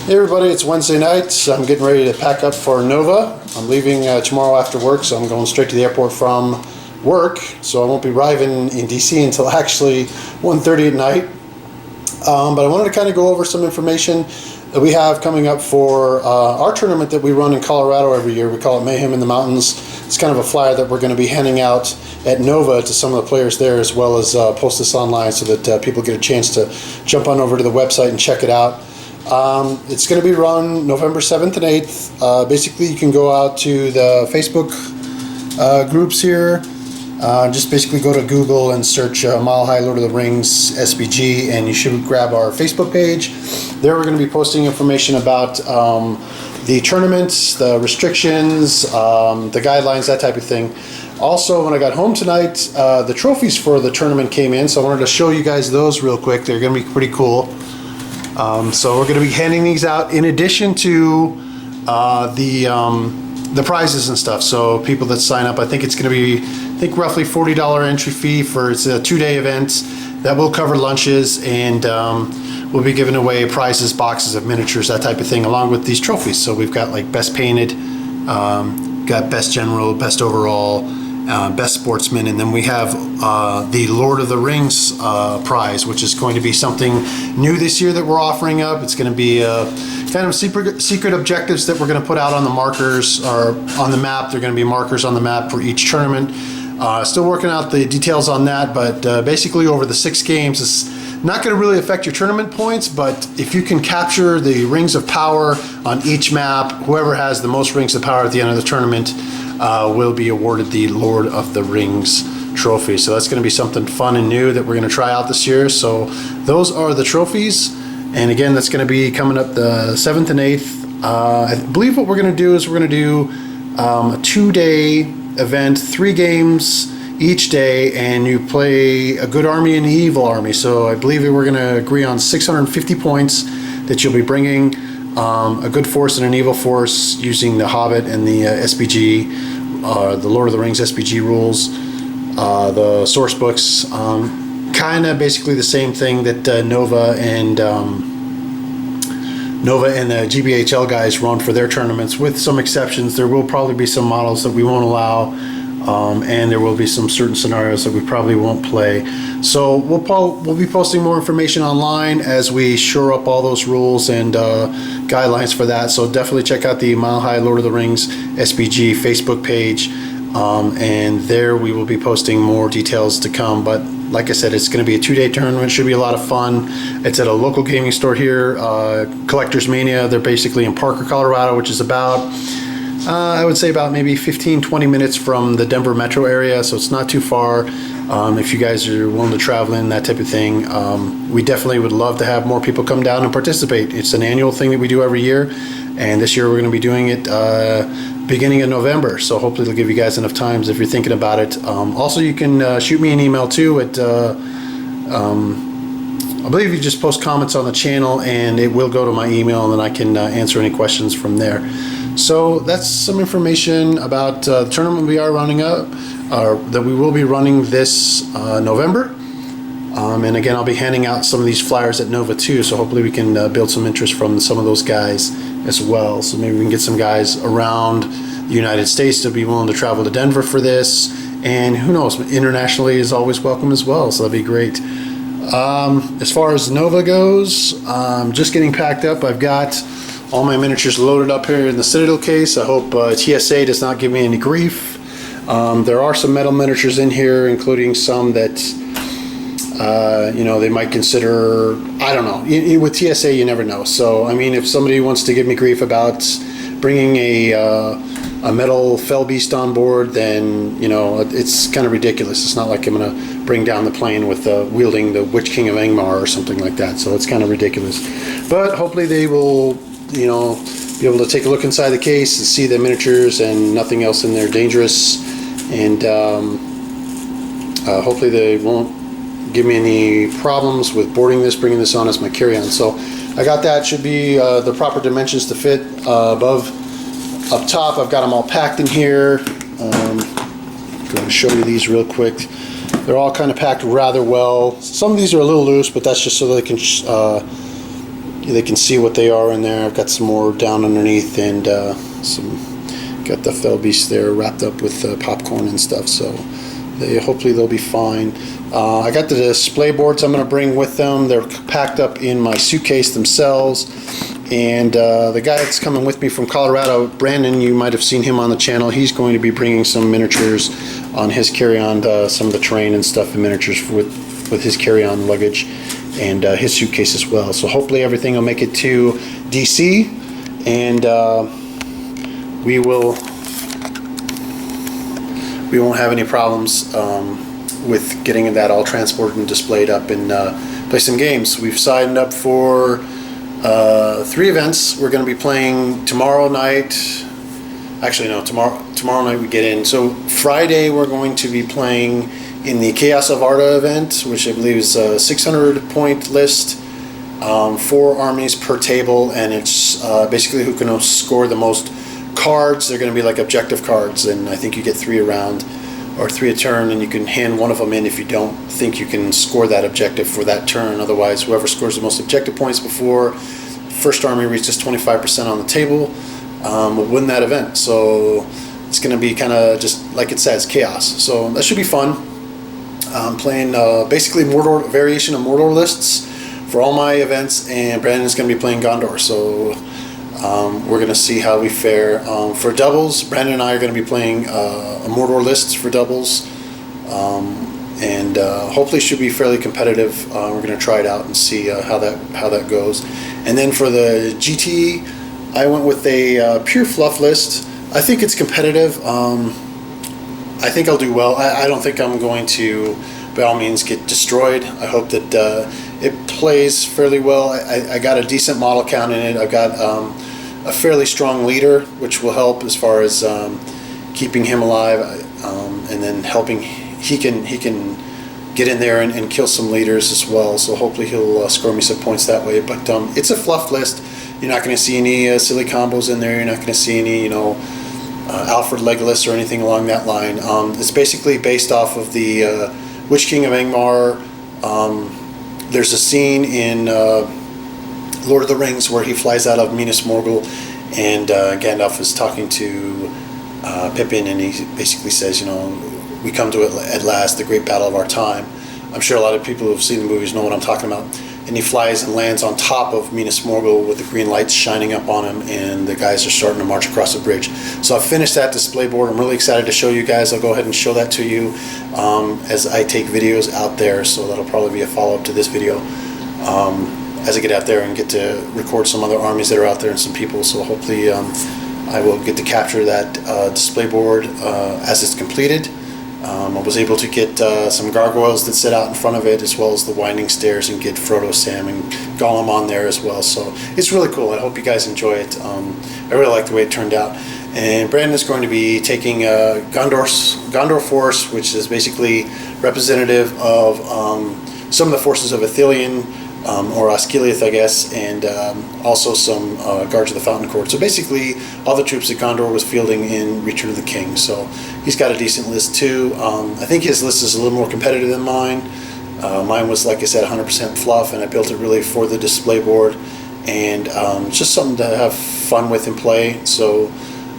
Hey everybody, it's Wednesday night. I'm getting ready to pack up for Nova. I'm leaving tomorrow after work, so I'm going straight to the airport from work. So I won't be arriving in DC until actually 1:30 at night. But I wanted to kind of go over some information that we have coming up for our tournament that we run in Colorado every year. We call it Mayhem in the Mountains. It's kind of a flyer that we're going to be handing out at Nova to some of the players there, as well as post this online so that people get a chance to jump on over to the website and check it out. It's going to be run November 7th and 8th. Basically, you can go out to the Facebook groups here. Just basically go to Google and search Mile High Lord of the Rings SBG, and you should grab our Facebook page. There we're going to be posting information about the tournaments, the restrictions, the guidelines, that type of thing. Also, when I got home tonight, the trophies for the tournament came in, so I wanted to show you guys those real quick. They're going to be pretty cool. So we're going to be handing these out in addition to the prizes and stuff. So people that sign up, I think it's going to be, roughly $40 entry fee for, it's a 2-day event that will cover lunches, and we'll be giving away prizes, boxes of miniatures, that type of thing, along with these trophies. So we've got like best painted, got best general, best overall, best sportsman, and then we have the Lord of the Rings prize, which is going to be something new this year that we're offering up. It's going to be kind of secret objectives that we're going to put out on the markers, or on the map. They're going to be markers on the map for each tournament. Still working out the details on that, but basically over the 6 games, it's not going to really affect your tournament points, but if you can capture the rings of power on each map, whoever has the most rings of power at the end of the tournament will be awarded the Lord of the Rings trophy. So that's going to be something fun and new that we're going to try out this year. So those are the trophies, and again, that's going to be coming up the 7th and 8th. I believe what we're going to do is we're going to do a 2-day event, 3 games each day, and you play a good army and an evil army. So I believe we're going to agree on 650 points that you'll be bringing. A good force and an evil force using the Hobbit and the SBG, the Lord of the Rings SBG rules, the source books, kind of basically the same thing that Nova and the GBHL guys run for their tournaments, with some exceptions. There will probably be some models that we won't allow, and there will be some certain scenarios that we probably won't play. So we'll be posting more information online as we shore up all those rules and guidelines for that. So definitely check out the Mile High Lord of the Rings SBG Facebook page, and there we will be posting more details to come. But like I said, it's going to be a 2-day tournament. Should be a lot of fun. It's at a local gaming store here, Collectors Mania. They're basically in Parker, Colorado, which is about, I would say about maybe 15-20 minutes from the Denver metro area, so it's not too far. If you guys are willing to travel in, that type of thing, we definitely would love to have more people come down and participate. It's an annual thing that we do every year, and this year we're going to be doing it beginning of November, so hopefully it'll give you guys enough times if you're thinking about it. Also, you can shoot me an email too at I believe you just post comments on the channel and it will go to my email, and then I can answer any questions from there. So that's some information about the tournament we are running up, that we will be running this November. And again, I'll be handing out some of these flyers at Nova too, so hopefully we can build some interest from some of those guys as well. So maybe we can get some guys around the United States to be willing to travel to Denver for this, and who knows, internationally is always welcome as well, so that'd be great. As far as Nova goes, just getting packed up. I've got all my miniatures loaded up here in the Citadel case. I hope TSA does not give me any grief. There are some metal miniatures in here, including some that they might consider, I don't know. With TSA, you never know. So, I mean, if somebody wants to give me grief about bringing a metal fell beast on board, then, it's kind of ridiculous. It's not like I'm going to bring down the plane with wielding the Witch King of Angmar or something like that. So it's kind of ridiculous. But hopefully they will, be able to take a look inside the case and see the miniatures and nothing else in there dangerous. And hopefully they won't give me any problems with boarding this, bringing this on as my carry-on. So I got that. Should be the proper dimensions to fit above, up top. I've got them all packed in here. I'm going to show you these real quick. They're all kind of packed rather well. Some of these are a little loose, but that's just so they can they can see what they are in there. I've got some more down underneath, and got the fell beast there wrapped up with popcorn and stuff, so hopefully they'll be fine. I got the display boards I'm going to bring with them. They're packed up in my suitcase themselves, and the guy that's coming with me from Colorado, Brandon, you might have seen him on the channel. He's going to be bringing some miniatures on his carry-on, some of the terrain and stuff in miniatures with his carry-on luggage and his suitcase as well. So hopefully everything will make it to DC, and we won't have any problems with getting that all transported and displayed up and play some games. We've signed up for 3 events. We're going to be playing tomorrow night. Actually, no, tomorrow night we get in. So Friday we're going to be playing in the Chaos of Arda event, which I believe is a 600 point list, 4 armies per table, and it's basically who can score the most cards. They're going to be like objective cards, and I think you get 3 a round or 3 a turn, and you can hand one of them in if you don't think you can score that objective for that turn. Otherwise, whoever scores the most objective points before first army reaches 25% on the table will win that event. So it's going to be kind of just like it says, chaos. So that should be fun. I'm playing basically Mordor, variation of Mordor lists for all my events, and Brandon's going to be playing Gondor. So we're going to see how we fare. For doubles, Brandon and I are going to be playing a Mordor list for doubles, and hopefully should be fairly competitive. We're going to try it out and see how that goes. And then for the GT, I went with a pure fluff list. I think it's competitive. I think I'll do well. I don't think I'm going to, by all means, get destroyed. I hope that it plays fairly well. I got a decent model count in it. I've got a fairly strong leader, which will help as far as keeping him alive, and then helping he can get in there and kill some leaders as well. So hopefully he'll score me some points that way. But it's a fluff list. You're not going to see any silly combos in there. You're not going to see any, Alfred Legolas or anything along that line. It's basically based off of the Witch King of Angmar. There's a scene in Lord of the Rings where he flies out of Minas Morgul, and Gandalf is talking to Pippin, and he basically says, we come to it at last, the great battle of our time. I'm sure a lot of people who have seen the movies know what I'm talking about. And he flies and lands on top of Minas Morgul with the green lights shining up on him, and the guys are starting to march across the bridge. So I've finished that display board. I'm really excited to show you guys. I'll go ahead and show that to you as I take videos out there, so that'll probably be a follow-up to this video as I get out there and get to record some other armies that are out there and some people. So hopefully I will get to capture that display board as it's completed. I was able to get some gargoyles that sit out in front of it, as well as the winding stairs, and get Frodo, Sam, and Gollum on there as well. So it's really cool. I hope you guys enjoy it. I really like the way it turned out. And Brandon is going to be taking Gondor Force, which is basically representative of some of the forces of Ithilien, or Osgiliath, I guess, and also some Guards of the Fountain Court. So basically, all the troops that Gondor was fielding in Return of the King. So he's got a decent list too. I think his list is a little more competitive than mine. Mine was, like I said, 100% fluff, and I built it really for the display board, and just something to have fun with and play. So,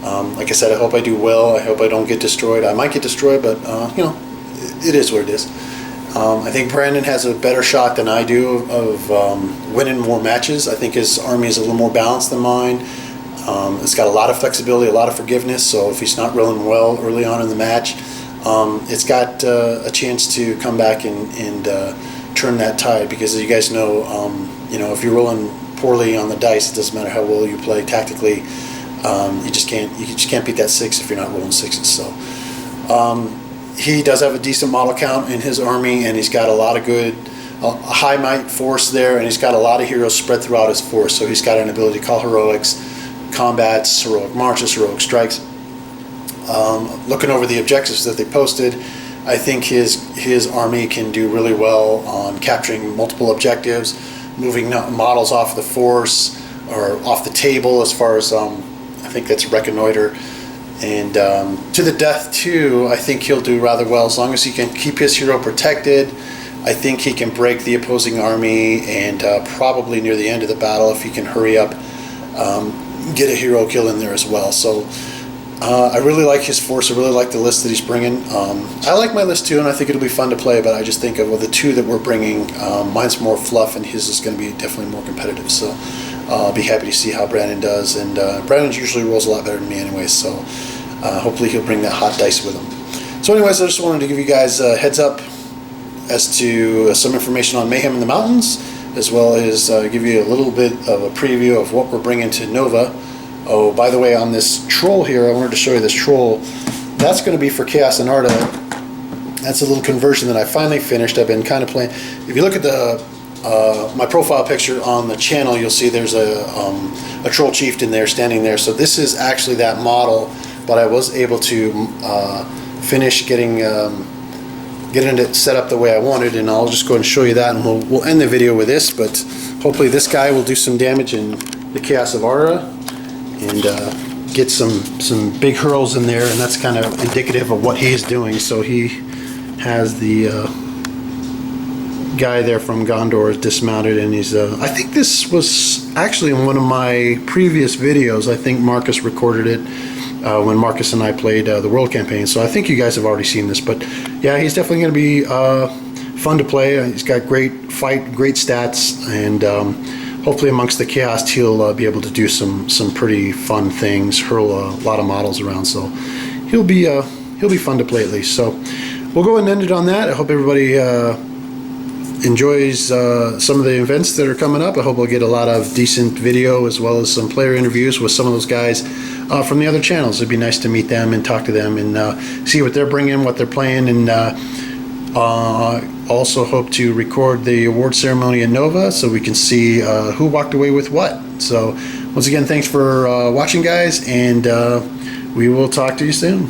like I said, I hope I do well. I hope I don't get destroyed. I might get destroyed, but it is what it is. I think Brandon has a better shot than I do of winning more matches. I think his army is a little more balanced than mine. It's got a lot of flexibility, a lot of forgiveness, so if he's not rolling well early on in the match, it's got a chance to come back and turn that tide, because as you guys know, if you're rolling poorly on the dice, it doesn't matter how well you play tactically, you just can't beat that 6 if you're not rolling 6s. So he does have a decent model count in his army, and he's got a lot of good, a high might force there, and he's got a lot of heroes spread throughout his force. So he's got an ability to call heroics, combats, heroic marches, heroic strikes. Looking over the objectives that they posted, I think his army can do really well on capturing multiple objectives, moving models off the force or off the table, as far as I think that's reconnoiter. And to the death too, I think he'll do rather well as long as he can keep his hero protected. I think he can break the opposing army, and probably near the end of the battle, if he can hurry up, get a hero kill in there as well. So I really like his force. I really like the list that he's bringing. I like my list too, and I think it'll be fun to play, but I just think of the two that we're bringing, mine's more fluff and his is going to be definitely more competitive. So I'll be happy to see how Brandon does, and Brandon usually rolls a lot better than me anyway, so hopefully he'll bring that hot dice with him. So anyways, I just wanted to give you guys a heads up as to some information on Mayhem in the Mountains, as well as give you a little bit of a preview of what we're bringing to Nova. Oh, by the way, on this troll here, I wanted to show you this troll. That's going to be for Chaos and Arda. That's a little conversion that I finally finished. I've been kind of playing. If you look at the my profile picture on the channel, you'll see there's a troll chieftain there standing there. So this is actually that model, but I was able to finish getting it set up the way I wanted, and I'll just go and show you that, and we'll end the video with this. But hopefully this guy will do some damage in the Chaos of Arda and get some big hurls in there, and that's kind of indicative of what he's doing. So he has the guy there from Gondor dismounted, and he's I think this was actually in one of my previous videos. I think Marcus recorded it when Marcus and I played the World Campaign, so I think you guys have already seen this. But yeah, he's definitely going to be fun to play. He's got great fight, great stats, and hopefully amongst the chaos he'll be able to do some pretty fun things, hurl a lot of models around. So he'll be fun to play at least. So we'll go and end it on that. I hope everybody enjoys some of the events that are coming up. I hope we'll get a lot of decent video as well as some player interviews with some of those guys from the other channels. It'd be nice to meet them and talk to them and see what they're bringing, what they're playing, and also hope to record the award ceremony in Nova so we can see who walked away with what. So once again, thanks for watching, guys, and we will talk to you soon.